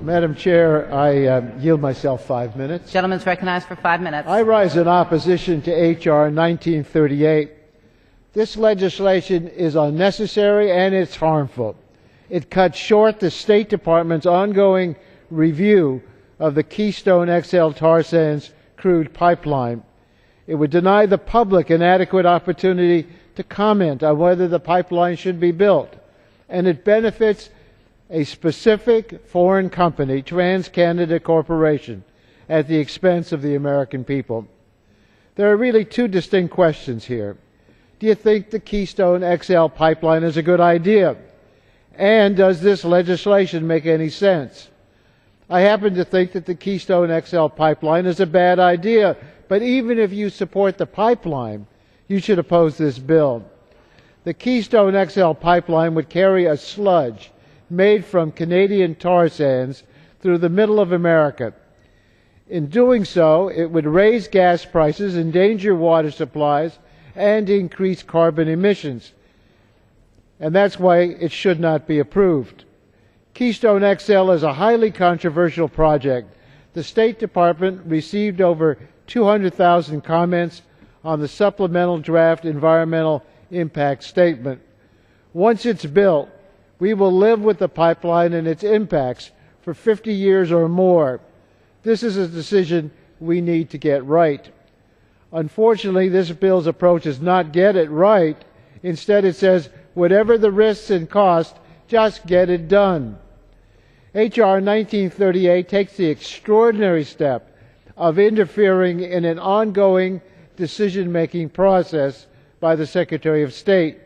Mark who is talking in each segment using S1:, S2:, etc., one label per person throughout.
S1: Madam Chair, I yield myself 5 minutes.
S2: Gentleman is recognized for 5 minutes.
S1: I rise in opposition to H.R. 1938. This legislation is unnecessary and it's harmful. It cuts short the State Department's ongoing review of the Keystone XL tar sands crude pipeline. It would deny the public an adequate opportunity to comment on whether the pipeline should be built, and it benefits a specific foreign company, TransCanada Corporation, at the expense of the American people. There are really two distinct questions here. Do you think the Keystone XL pipeline is a good idea? And does this legislation make any sense? I happen to think that the Keystone XL pipeline is a bad idea, but even if you support the pipeline, you should oppose this bill. The Keystone XL pipeline would carry a sludge made from Canadian tar sands through the middle of America. In doing so, it would raise gas prices, endanger water supplies, and increase carbon emissions. And that's why it should not be approved. Keystone XL is a highly controversial project. The State Department received over 200,000 comments on the supplemental draft environmental impact statement. Once it's built, we will live with the pipeline and its impacts for 50 years or more. This is a decision we need to get right. Unfortunately, this bill's approach is not get it right. Instead, it says, whatever the risks and costs, just get it done. H.R. 1938 takes the extraordinary step of interfering in an ongoing decision-making process by the Secretary of State.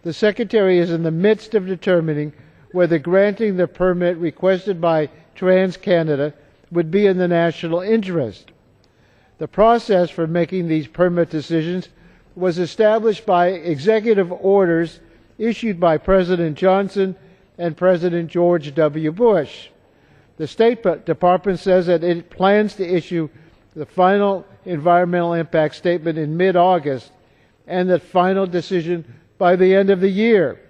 S1: The Secretary is in the midst of determining whether granting the permit requested by TransCanada would be in the national interest. The process for making these permit decisions was established by executive orders issued by President Johnson and President George W. Bush. The State Department says that it plans to issue the final environmental impact statement in mid-August and the final decision by the end of the year.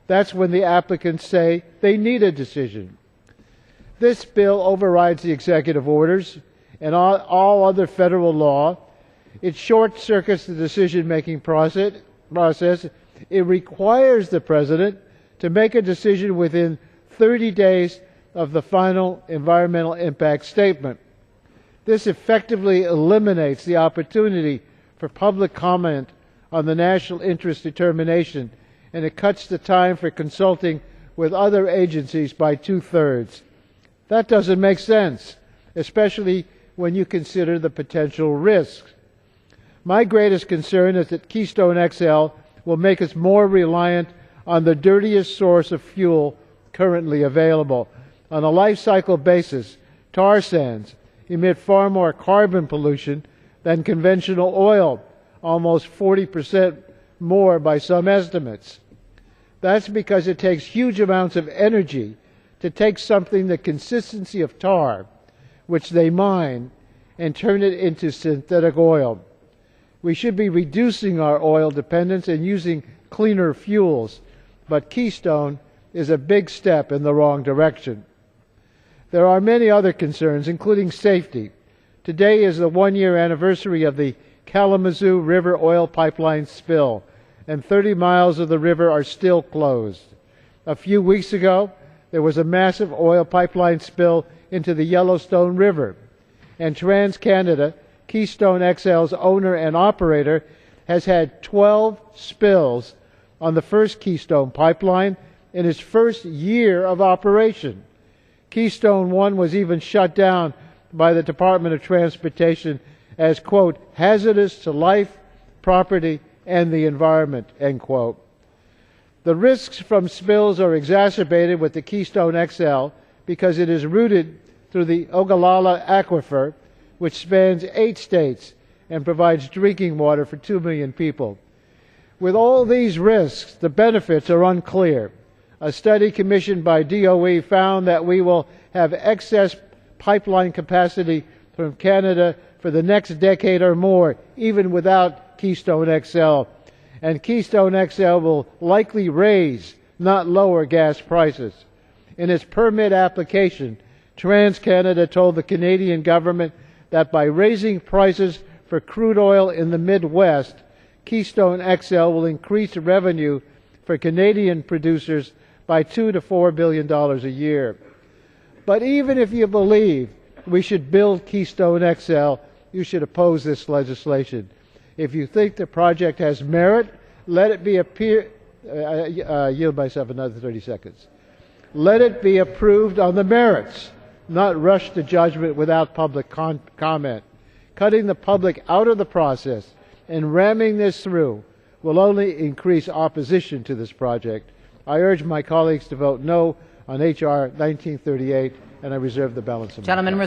S1: That's when the applicants say they need a decision. This bill overrides the executive orders and all other federal law. It short-circuits the decision-making process. It requires the President to make a decision within 30 days of the final environmental impact statement. This effectively eliminates the opportunity for public comment on the national interest determination, and it cuts the time for consulting with other agencies by 2/3. That doesn't make sense, especially when you consider the potential risks. My greatest concern is that Keystone XL will make us more reliant on the dirtiest source of fuel currently available. On a life cycle basis, tar sands emit far more carbon pollution than conventional oil, almost 40% more by some estimates. That's because it takes huge amounts of energy to take something the consistency of tar, which they mine, and turn it into synthetic oil. We should be reducing our oil dependence and using cleaner fuels, but Keystone is a big step in the wrong direction. There are many other concerns, including safety. Today is the one-year anniversary of the Kalamazoo River oil pipeline spill, and 30 miles of the river are still closed. A few weeks ago, there was a massive oil pipeline spill into the Yellowstone River, and TransCanada, Keystone XL's owner and operator, has had 12 spills on the first Keystone pipeline in its first year of operation. Keystone 1 was even shut down by the Department of Transportation as, quote, hazardous to life, property, and the environment, end quote. The risks from spills are exacerbated with the Keystone XL because it is routed through the Ogallala Aquifer, which spans 8 states and provides drinking water for 2 million people. With all these risks, the benefits are unclear. A study commissioned by DOE found that we will have excess pipeline capacity from Canada for the next decade or more, even without Keystone XL. And Keystone XL will likely raise, not lower, gas prices. In its permit application, TransCanada told the Canadian government that by raising prices for crude oil in the Midwest, Keystone XL will increase revenue for Canadian producers by $2 to $4 billion a year. But even if you believe we should build Keystone XL, you should oppose this legislation. If you think the project has merit, let it be yield myself another 30 seconds. Let it be approved on the merits, not rush to judgment without public comment. Cutting the public out of the process and ramming this through will only increase opposition to this project. I urge my colleagues to vote no on H.R. 1938, and I reserve the balance of my time.